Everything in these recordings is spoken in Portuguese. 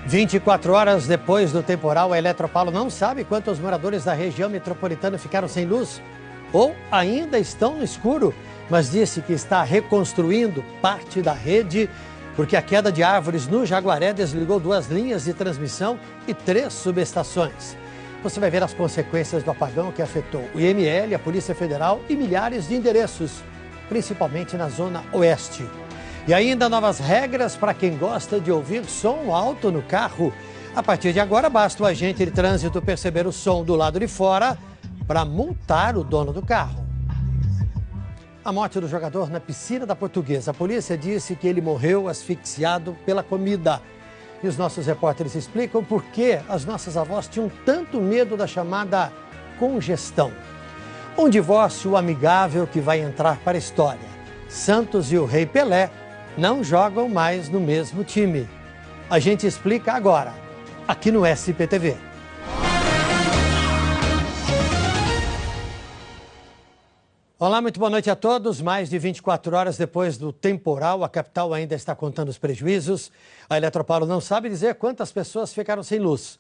24 horas depois do temporal, a Eletropaulo não sabe quantos moradores da região metropolitana ficaram sem luz ou ainda estão no escuro, mas disse que está reconstruindo parte da rede porque a queda de árvores no Jaguaré desligou 2 linhas de transmissão e 3 subestações. Você vai ver as consequências do apagão que afetou o IML, a Polícia Federal e milhares de endereços, principalmente na Zona Oeste. E ainda novas regras para quem gosta de ouvir som alto no carro. A partir de agora, basta o agente de trânsito perceber o som do lado de fora para multar o dono do carro. A morte do jogador na piscina da Portuguesa. A polícia disse que ele morreu asfixiado pela comida. E os nossos repórteres explicam por que as nossas avós tinham tanto medo da chamada congestão. Um divórcio amigável que vai entrar para a história. Santos e o Rei Pelé não jogam mais no mesmo time. A gente explica agora, aqui no SPTV. Olá, muito boa noite a todos. Mais de 24 horas depois do temporal, a capital ainda está contando os prejuízos. A Eletropaulo não sabe dizer quantas pessoas ficaram sem luz,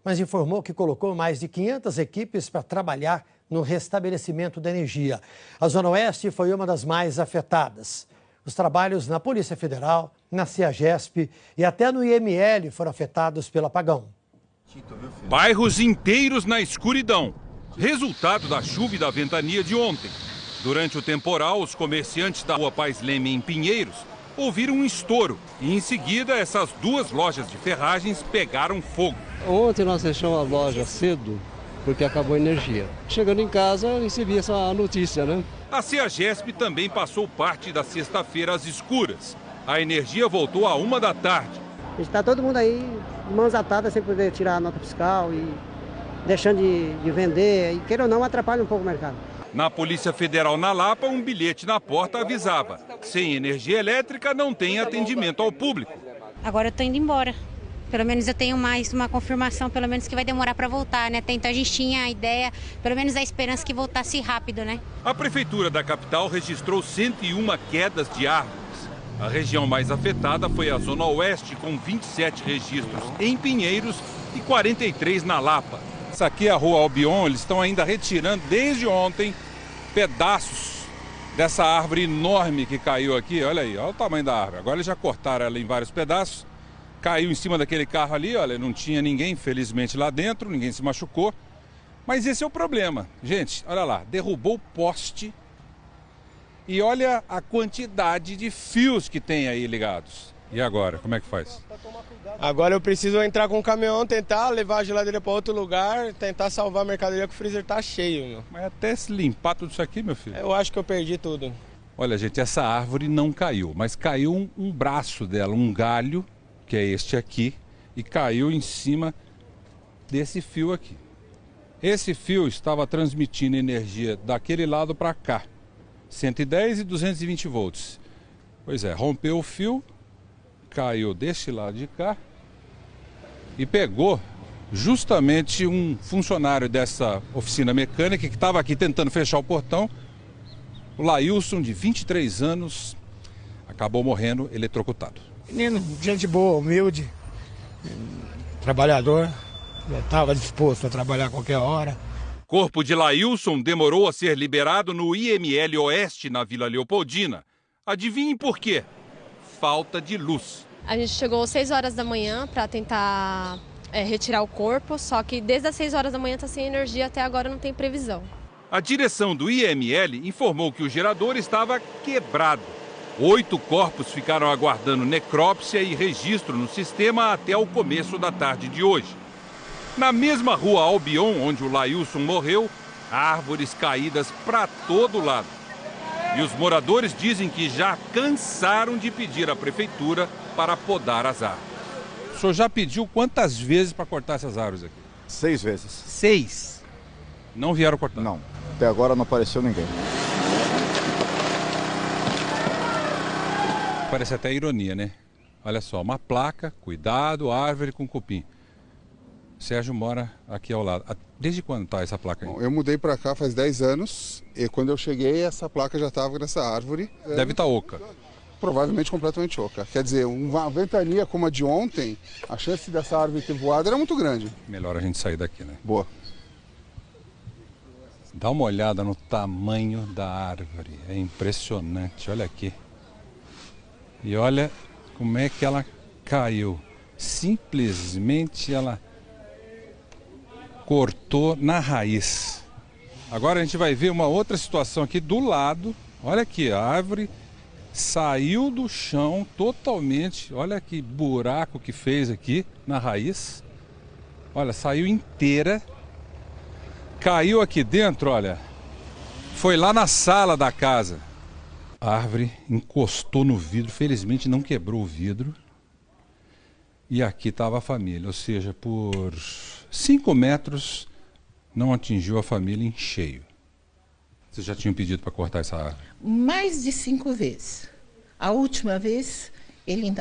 mas informou que colocou mais de 500 equipes para trabalhar no restabelecimento da energia. A Zona Oeste foi uma das mais afetadas. Os trabalhos na Polícia Federal, na CEAGESP e até no IML foram afetados pelo apagão. Bairros inteiros na escuridão, resultado da chuva e da ventania de ontem. Durante o temporal, os comerciantes da Rua Pais Leme, em Pinheiros, ouviram um estouro e, em seguida, essas 2 lojas de ferragens pegaram fogo. Ontem nós fechamos a loja cedo, porque acabou a energia. Chegando em casa, recebi essa notícia, né? A CEAGESP também passou parte da sexta-feira às escuras. A energia voltou à 1 da tarde. Está todo mundo aí, mãos atadas, sem poder tirar a nota fiscal e deixando de vender. E, queira ou não, atrapalha um pouco o mercado. Na Polícia Federal na Lapa, um bilhete na porta avisava: sem energia elétrica não tem atendimento ao público. Agora eu estou indo embora. Pelo menos eu tenho mais uma confirmação, pelo menos que vai demorar para voltar, né? Então a gente tinha a ideia, pelo menos a esperança que voltasse rápido, né? A Prefeitura da capital registrou 101 quedas de árvores. A região mais afetada foi a Zona Oeste, com 27 registros em Pinheiros e 43 na Lapa. Essa aqui é a Rua Albion, eles estão ainda retirando desde ontem pedaços dessa árvore enorme que caiu aqui. Olha aí, olha o tamanho da árvore. Agora eles já cortaram ela em vários pedaços. Caiu em cima daquele carro ali, olha, não tinha ninguém, felizmente, lá dentro, ninguém se machucou. Mas esse é o problema. Gente, olha lá, derrubou o poste e olha a quantidade de fios que tem aí ligados. E agora, como é que faz? Agora eu preciso entrar com o caminhão, tentar levar a geladeira para outro lugar, tentar salvar a mercadoria que o freezer tá cheio, meu. Mas até se limpar tudo isso aqui, meu filho? Eu acho que eu perdi tudo. Olha, gente, essa árvore não caiu, mas caiu um braço dela, um galho, que é este aqui, e caiu em cima desse fio aqui. Esse fio estava transmitindo energia daquele lado para cá, 110 e 220 volts. Pois é, rompeu o fio, caiu deste lado de cá e pegou justamente um funcionário dessa oficina mecânica que estava aqui tentando fechar o portão. O Lailson, de 23 anos, acabou morrendo eletrocutado. Menino, gente boa, humilde, trabalhador, estava disposto a trabalhar a qualquer hora. O corpo de Lailson demorou a ser liberado no IML Oeste, na Vila Leopoldina. Adivinhem por quê? Falta de luz. A gente chegou às 6 horas da manhã para tentar retirar o corpo, só que desde as 6 horas da manhã está sem energia, até agora não tem previsão. A direção do IML informou que o gerador estava quebrado. 8 corpos ficaram aguardando necrópsia e registro no sistema até o começo da tarde de hoje. Na mesma Rua Albion, onde o Lailson morreu, árvores caídas para todo lado. E os moradores dizem que já cansaram de pedir à prefeitura para podar as árvores. O senhor já pediu quantas vezes para cortar essas árvores aqui? 6 vezes. 6? Não vieram cortar? Não, até agora não apareceu ninguém. Parece até ironia, né? Olha só, uma placa, cuidado, árvore com cupim. Sérgio mora aqui ao lado. Desde quando está essa placa aí? Bom, eu mudei para cá faz 10 anos e quando eu cheguei essa placa já estava nessa árvore. Deve estar oca. provavelmente completamente oca. Quer dizer, uma ventania como a de ontem, a chance dessa árvore ter voado era muito grande. Melhor a gente sair daqui, né? Boa. Dá uma olhada no tamanho da árvore, é impressionante, olha aqui. E olha como é que ela caiu. Simplesmente ela cortou na raiz. Agora a gente vai ver uma outra situação aqui do lado. Olha aqui, a árvore saiu do chão totalmente. Olha que buraco que fez aqui na raiz. Olha, saiu inteira. Caiu aqui dentro, olha. Foi lá na sala da casa. A árvore encostou no vidro. Felizmente não quebrou o vidro. E aqui estava a família. Ou seja, por 5 metros não atingiu a família em cheio. Vocês já tinham pedido para cortar essa árvore? Mais de 5 vezes. A última vez,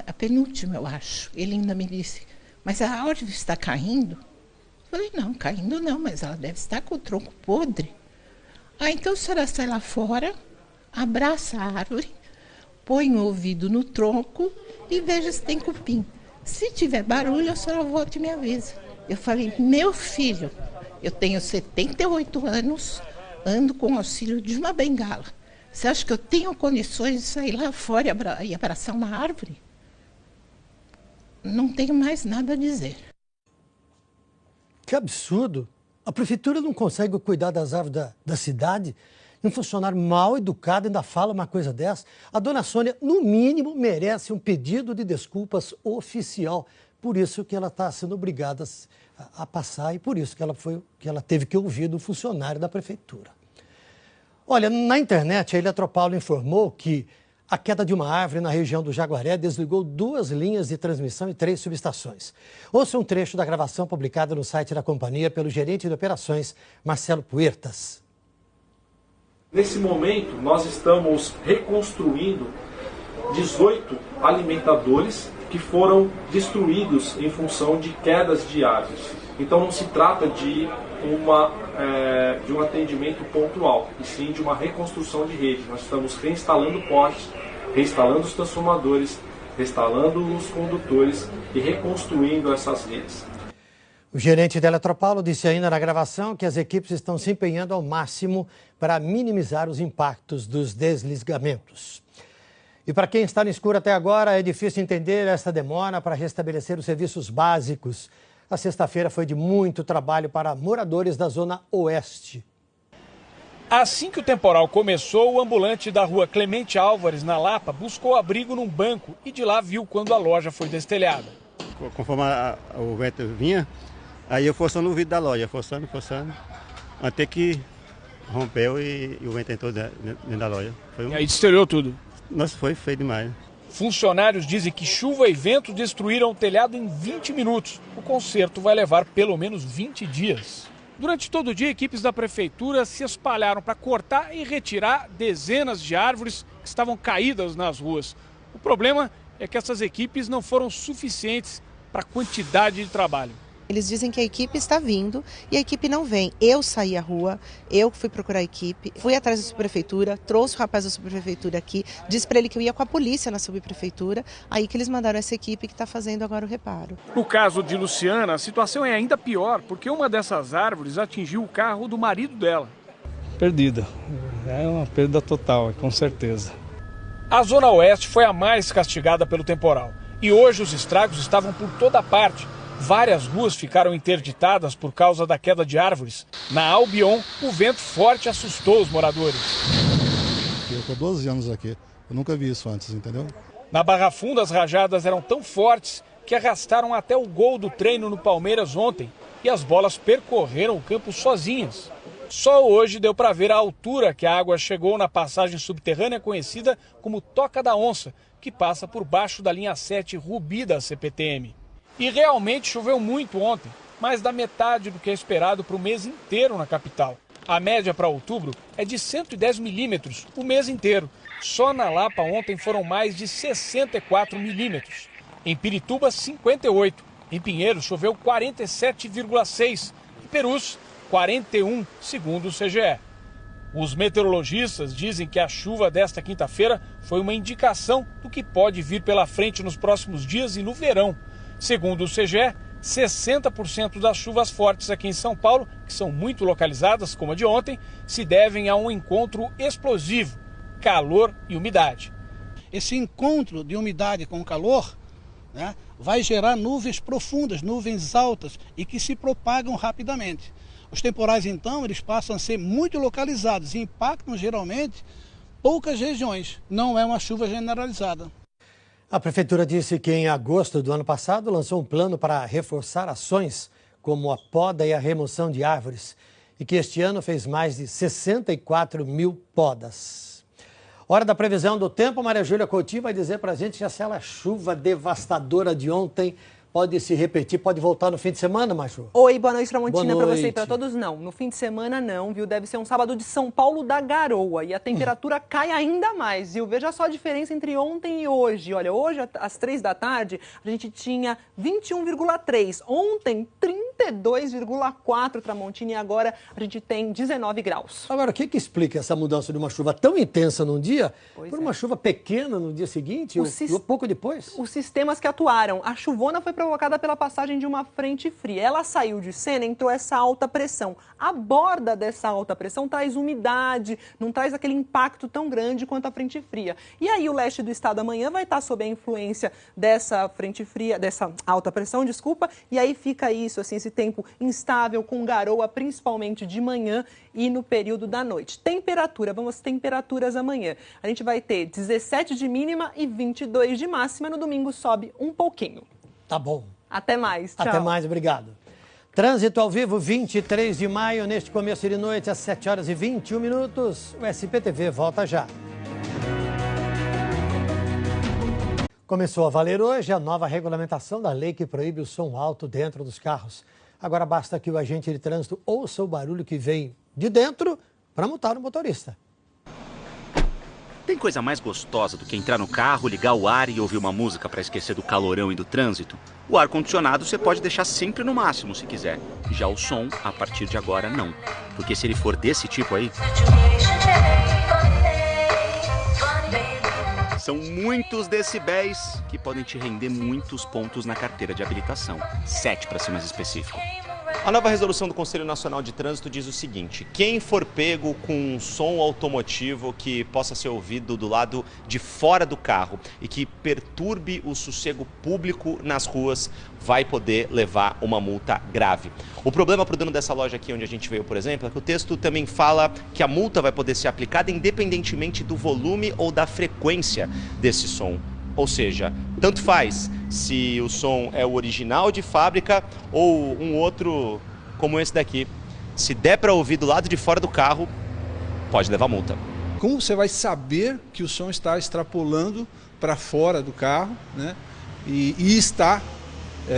a penúltima eu acho, ele ainda me disse, mas a árvore está caindo? Eu falei, não, caindo não, mas ela deve estar com o tronco podre. Então a senhora sai lá fora, abraça a árvore, põe o ouvido no tronco e veja se tem cupim. Se tiver barulho, a senhora volta e me avisa. Eu falei, meu filho, eu tenho 78 anos, ando com o auxílio de uma bengala. Você acha que eu tenho condições de sair lá fora e abraçar uma árvore? Não tenho mais nada a dizer. Que absurdo! A prefeitura não consegue cuidar das árvores da cidade? Um funcionário mal educado ainda fala uma coisa dessa? A dona Sônia, no mínimo, merece um pedido de desculpas oficial. Por isso que ela está sendo obrigada a passar e por isso que ela teve que ouvir do funcionário da prefeitura. Olha, na internet, a Eletropaulo informou que a queda de uma árvore na região do Jaguaré desligou 2 linhas de transmissão e 3 subestações. Ouça um trecho da gravação publicada no site da companhia pelo gerente de operações, Marcelo Puertas. Nesse momento, nós estamos reconstruindo 18 alimentadores que foram destruídos em função de quedas de árvores. Então não se trata de um atendimento pontual, e sim de uma reconstrução de rede. Nós estamos reinstalando postes, reinstalando os transformadores, reinstalando os condutores e reconstruindo essas redes. O gerente da Eletropaulo disse ainda na gravação que as equipes estão se empenhando ao máximo para minimizar os impactos dos desligamentos. E para quem está no escuro até agora, é difícil entender essa demora para restabelecer os serviços básicos. A sexta-feira foi de muito trabalho para moradores da Zona Oeste. Assim que o temporal começou, o ambulante da rua Clemente Álvares, na Lapa, buscou abrigo num banco e de lá viu quando a loja foi destelhada. Conforme o vento vinha, aí eu forçando o vidro da loja, forçando, até que rompeu e o vento entrou dentro da loja. E aí destelhou tudo? Nossa, foi feio demais. Funcionários dizem que chuva e vento destruíram o telhado em 20 minutos. O conserto vai levar pelo menos 20 dias. Durante todo o dia, equipes da prefeitura se espalharam para cortar e retirar dezenas de árvores que estavam caídas nas ruas. O problema é que essas equipes não foram suficientes para a quantidade de trabalho. Eles dizem que a equipe está vindo e a equipe não vem. Eu saí à rua, eu fui procurar a equipe, fui atrás da subprefeitura, trouxe o rapaz da subprefeitura aqui, disse para ele que eu ia com a polícia na subprefeitura, aí que eles mandaram essa equipe que está fazendo agora o reparo. No caso de Luciana, a situação é ainda pior, porque uma dessas árvores atingiu o carro do marido dela. Perdida, é uma perda total, com certeza. A Zona Oeste foi a mais castigada pelo temporal e hoje os estragos estavam por toda parte. Várias ruas ficaram interditadas por causa da queda de árvores. Na Albion, o vento forte assustou os moradores. Eu estou 12 anos aqui, eu nunca vi isso antes, entendeu? Na Barra Funda, as rajadas eram tão fortes que arrastaram até o gol do treino no Palmeiras ontem e as bolas percorreram o campo sozinhas. Só hoje deu para ver a altura que a água chegou na passagem subterrânea conhecida como Toca da Onça, que passa por baixo da linha 7 Rubi da CPTM. E realmente choveu muito ontem, mais da metade do que é esperado para o mês inteiro na capital. A média para outubro é de 110 milímetros o mês inteiro. Só na Lapa ontem foram mais de 64 milímetros. Em Pirituba, 58. Em Pinheiros, choveu 47,6. Em Perus, 41, segundo o CGE. Os meteorologistas dizem que a chuva desta quinta-feira foi uma indicação do que pode vir pela frente nos próximos dias e no verão. Segundo o CGE, 60% das chuvas fortes aqui em São Paulo, que são muito localizadas, como a de ontem, se devem a um encontro explosivo, calor e umidade. Esse encontro de umidade com calor, né, vai gerar nuvens profundas, nuvens altas e que se propagam rapidamente. Os temporais, então, eles passam a ser muito localizados e impactam, geralmente, poucas regiões. Não é uma chuva generalizada. A Prefeitura disse que em agosto do ano passado lançou um plano para reforçar ações como a poda e a remoção de árvores e que este ano fez mais de 64 mil podas. Hora da previsão do tempo, Maria Júlia Coutinho vai dizer para a gente se aquela chuva devastadora de ontem pode se repetir, pode voltar no fim de semana, Machu? Oi, boa noite, Tramontina, para você e para todos. Não, no fim de semana não, viu? Deve ser um sábado de São Paulo da garoa e a temperatura cai ainda mais, viu? Veja só a diferença entre ontem e hoje. Olha, hoje às 3 da tarde a gente tinha 21,3, ontem 32,4, Tramontina, e agora a gente tem 19 graus. Agora, o que explica essa mudança de uma chuva tão intensa num dia por uma chuva pequena no dia seguinte ou pouco depois? Os sistemas que atuaram, a chuvona foi provocada pela passagem de uma frente fria. Ela saiu de cena, entrou essa alta pressão. A borda dessa alta pressão traz umidade, não traz aquele impacto tão grande quanto a frente fria. E aí o leste do estado amanhã vai estar sob a influência dessa frente fria, dessa alta pressão, desculpa, e aí fica isso, assim, esse tempo instável com garoa, principalmente de manhã e no período da noite. Temperatura, vamos às temperaturas amanhã. A gente vai ter 17 de mínima e 22 de máxima, no domingo sobe um pouquinho. Tá bom. Até mais. Tchau. Até mais, obrigado. Trânsito ao vivo, 23 de maio, neste começo de noite, às 7 horas e 21 minutos. O SPTV volta já. Começou a valer hoje a nova regulamentação da lei que proíbe o som alto dentro dos carros. Agora basta que o agente de trânsito ouça o barulho que vem de dentro para multar o motorista. Tem coisa mais gostosa do que entrar no carro, ligar o ar e ouvir uma música para esquecer do calorão e do trânsito? O ar-condicionado você pode deixar sempre no máximo se quiser. Já o som, a partir de agora, não. Porque se ele for desse tipo aí... São muitos decibéis que podem te render muitos pontos na carteira de habilitação. 7 para ser mais específico. A nova resolução do Conselho Nacional de Trânsito diz o seguinte: quem for pego com um som automotivo que possa ser ouvido do lado de fora do carro e que perturbe o sossego público nas ruas, vai poder levar uma multa grave. O problema para o dono dessa loja aqui onde a gente veio, por exemplo, é que o texto também fala que a multa vai poder ser aplicada independentemente do volume ou da frequência desse som. Ou seja, tanto faz se o som é o original de fábrica ou um outro como esse daqui. Se der para ouvir do lado de fora do carro, pode levar multa. Como você vai saber que o som está extrapolando para fora do carro, né? E está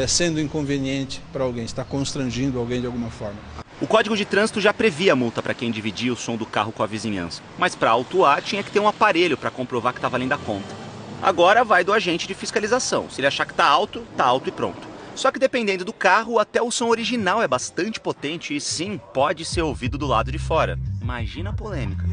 sendo inconveniente para alguém, está constrangindo alguém de alguma forma? O Código de Trânsito já previa multa para quem dividia o som do carro com a vizinhança. Mas para autuar tinha que ter um aparelho para comprovar que está valendo a conta. Agora vai do agente de fiscalização. Se ele achar que tá alto e pronto. Só que dependendo do carro, até o som original é bastante potente e sim, pode ser ouvido do lado de fora. Imagina a polêmica.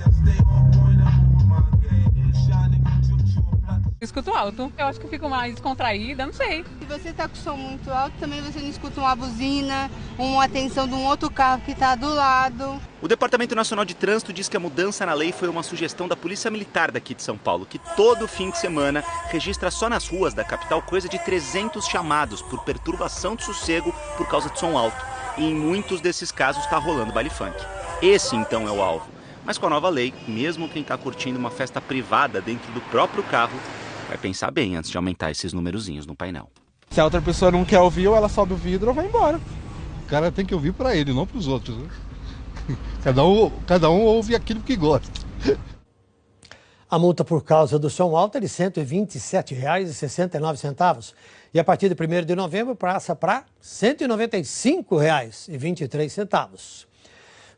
Eu escuto alto. Eu acho que eu fico mais contraída, não sei. Se você está com o som muito alto, também você não escuta uma buzina, uma atenção de um outro carro que está do lado. O Departamento Nacional de Trânsito diz que a mudança na lei foi uma sugestão da Polícia Militar daqui de São Paulo, que todo fim de semana registra só nas ruas da capital coisa de 300 chamados por perturbação de sossego por causa de som alto. E em muitos desses casos está rolando baile funk. Esse então é o alvo. Mas com a nova lei, mesmo quem está curtindo uma festa privada dentro do próprio carro, vai pensar bem antes de aumentar esses numerozinhos no painel. Se a outra pessoa não quer ouvir, ou ela sobe o vidro ou vai embora. O cara tem que ouvir para ele, não para os outros. Né? Cada um ouve aquilo que gosta. A multa por causa do som alto é de R$ 127,69. E a partir de 1º de novembro passa para R$ 195,23.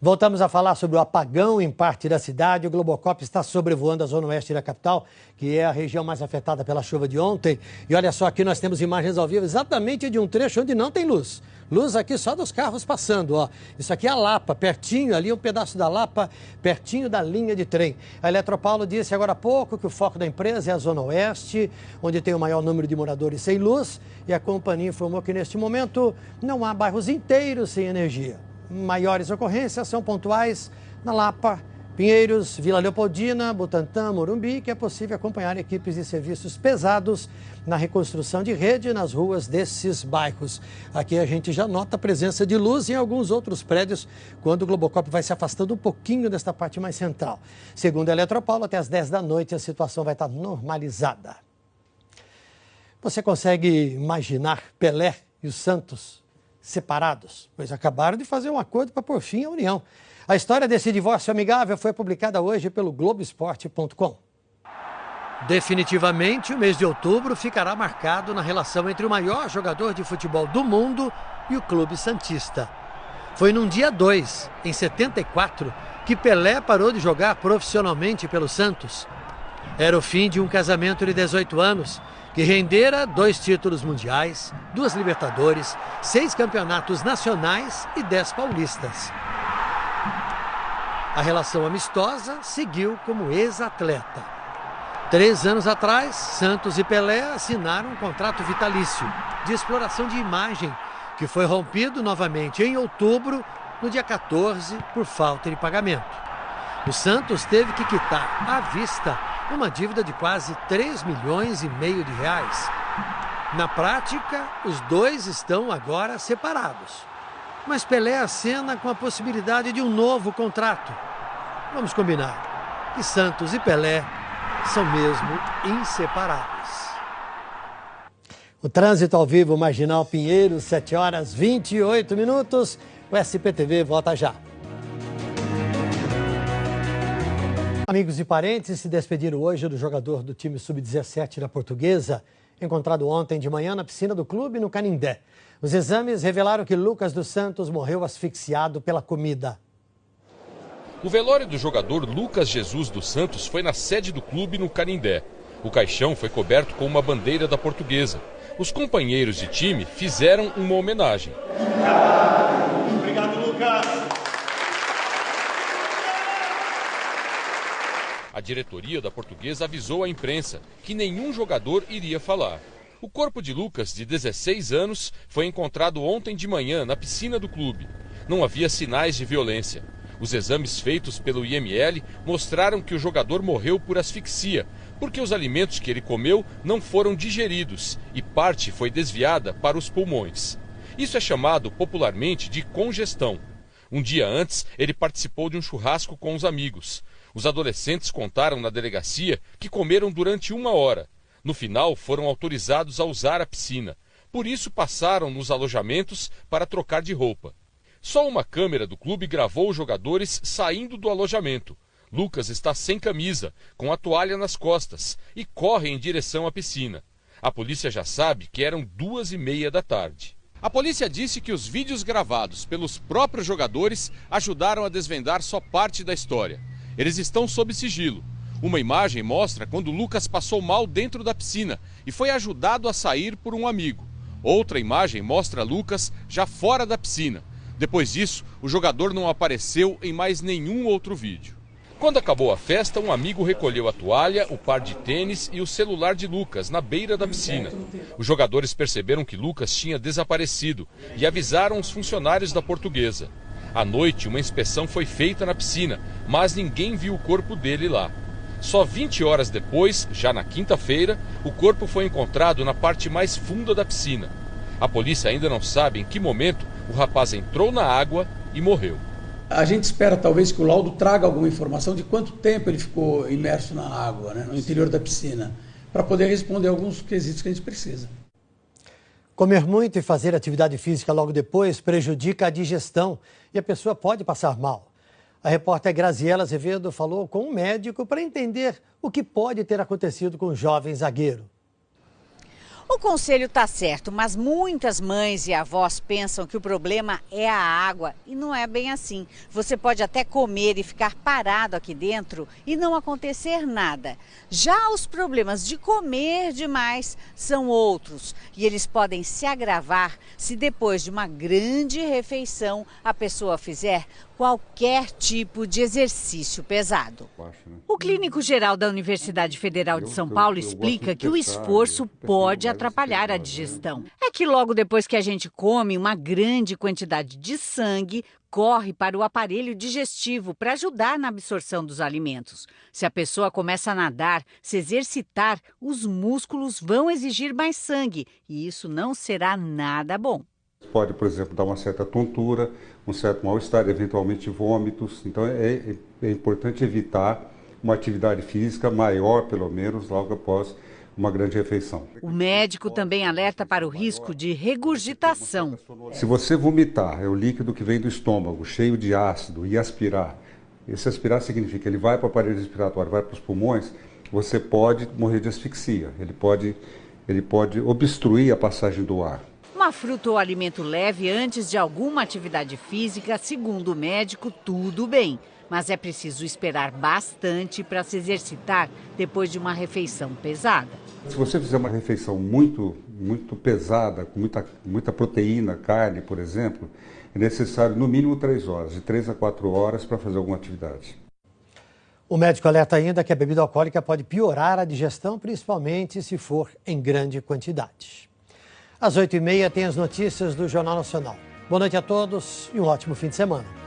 Voltamos a falar sobre o apagão em parte da cidade. O Globocop está sobrevoando a zona oeste da capital, que é a região mais afetada pela chuva de ontem. E olha só, aqui nós temos imagens ao vivo exatamente de um trecho onde não tem luz. Luz aqui só dos carros passando, ó. Isso aqui é a Lapa, pertinho, ali um pedaço da Lapa, pertinho da linha de trem. A Eletropaulo disse agora há pouco que o foco da empresa é a Zona Oeste, onde tem o maior número de moradores sem luz. E a companhia informou que neste momento não há bairros inteiros sem energia. Maiores ocorrências são pontuais na Lapa, Pinheiros, Vila Leopoldina, Butantã, Morumbi, que é possível acompanhar equipes de serviços pesados na reconstrução de rede nas ruas desses bairros. Aqui a gente já nota a presença de luz em alguns outros prédios, quando o Globocop vai se afastando um pouquinho desta parte mais central. Segundo a Eletropaulo, até às 10 da noite a situação vai estar normalizada. Você consegue imaginar Pelé e os Santos separados? Pois acabaram de fazer um acordo para pôr fim à união. A história desse divórcio amigável foi publicada hoje pelo Globoesporte.com. Definitivamente, o mês de outubro ficará marcado na relação entre o maior jogador de futebol do mundo e o clube santista. Foi num dia 2, em 74, que Pelé parou de jogar profissionalmente pelo Santos. Era o fim de um casamento de 18 anos, que rendera 2 títulos mundiais, 2 Libertadores, 6 campeonatos nacionais e 10 paulistas. A relação amistosa seguiu como ex-atleta. 3 anos atrás, Santos e Pelé assinaram um contrato vitalício de exploração de imagem, que foi rompido novamente em outubro, no dia 14, por falta de pagamento. O Santos teve que quitar à vista uma dívida de quase 3,5 milhões de reais. Na prática, os dois estão agora separados. Mas Pelé acena com a possibilidade de um novo contrato. Vamos combinar que Santos e Pelé são mesmo inseparáveis. O trânsito ao vivo, Marginal Pinheiros, 7 horas 28 minutos. O SPTV volta já. Amigos e parentes se despediram hoje do jogador do time sub-17 da Portuguesa, encontrado ontem de manhã na piscina do clube no Canindé. Os exames revelaram que Lucas dos Santos morreu asfixiado pela comida. O velório do jogador Lucas Jesus dos Santos foi na sede do clube no Canindé. O caixão foi coberto com uma bandeira da Portuguesa. Os companheiros de time fizeram uma homenagem. Obrigado, Lucas! A diretoria da Portuguesa avisou à imprensa que nenhum jogador iria falar. O corpo de Lucas, de 16 anos, foi encontrado ontem de manhã na piscina do clube. Não havia sinais de violência. Os exames feitos pelo IML mostraram que o jogador morreu por asfixia, porque os alimentos que ele comeu não foram digeridos e parte foi desviada para os pulmões. Isso é chamado popularmente de congestão. Um dia antes, ele participou de um churrasco com os amigos. Os adolescentes contaram na delegacia que comeram durante 1 hora. No final, foram autorizados a usar a piscina. Por isso, passaram nos alojamentos para trocar de roupa. Só uma câmera do clube gravou os jogadores saindo do alojamento. Lucas está sem camisa, com a toalha nas costas, e corre em direção à piscina. A polícia já sabe que eram 2h30 da tarde. A polícia disse que os vídeos gravados pelos próprios jogadores ajudaram a desvendar só parte da história. Eles estão sob sigilo. Uma imagem mostra quando Lucas passou mal dentro da piscina e foi ajudado a sair por um amigo. Outra imagem mostra Lucas já fora da piscina. Depois disso, o jogador não apareceu em mais nenhum outro vídeo. Quando acabou a festa, um amigo recolheu a toalha, o par de tênis e o celular de Lucas na beira da piscina. Os jogadores perceberam que Lucas tinha desaparecido e avisaram os funcionários da Portuguesa. À noite, uma inspeção foi feita na piscina, mas ninguém viu o corpo dele lá. Só 20 horas depois, já na quinta-feira, o corpo foi encontrado na parte mais funda da piscina. A polícia ainda não sabe em que momento o rapaz entrou na água e morreu. A gente espera talvez que o laudo traga alguma informação de quanto tempo ele ficou imerso na água, né, no interior da piscina, para poder responder alguns quesitos que a gente precisa. Comer muito e fazer atividade física logo depois prejudica a digestão e a pessoa pode passar mal. A repórter Graziela Azevedo falou com um médico para entender o que pode ter acontecido com o jovem zagueiro. O conselho está certo, mas muitas mães e avós pensam que o problema é a água e não é bem assim. Você pode até comer e ficar parado aqui dentro e não acontecer nada. Já os problemas de comer demais são outros e eles podem se agravar se depois de uma grande refeição a pessoa fizer qualquer tipo de exercício pesado. O clínico geral da Universidade Federal de São Paulo explica que o esforço pode atrapalhar a digestão. É que logo depois que a gente come, uma grande quantidade de sangue corre para o aparelho digestivo para ajudar na absorção dos alimentos. Se a pessoa começa a nadar, se exercitar, os músculos vão exigir mais sangue e isso não será nada bom. Pode, por exemplo, dar uma certa tontura, um certo mal-estar, eventualmente vômitos. Então é importante evitar uma atividade física maior, pelo menos, logo após uma grande refeição. O médico também alerta para o risco de regurgitação. Se você vomitar, é o líquido que vem do estômago, cheio de ácido, e aspirar, esse aspirar significa que ele vai para o aparelho respiratório, vai para os pulmões, você pode morrer de asfixia, ele pode obstruir a passagem do ar. Uma fruta ou alimento leve antes de alguma atividade física, segundo o médico, tudo bem. Mas é preciso esperar bastante para se exercitar depois de uma refeição pesada. Se você fizer uma refeição muito pesada, com muita proteína, carne, por exemplo, é necessário no mínimo 3 horas, de 3 a 4 horas para fazer alguma atividade. O médico alerta ainda que a bebida alcoólica pode piorar a digestão, principalmente se for em grande quantidade. Às 8h30 tem as notícias do Jornal Nacional. Boa noite a todos e um ótimo fim de semana.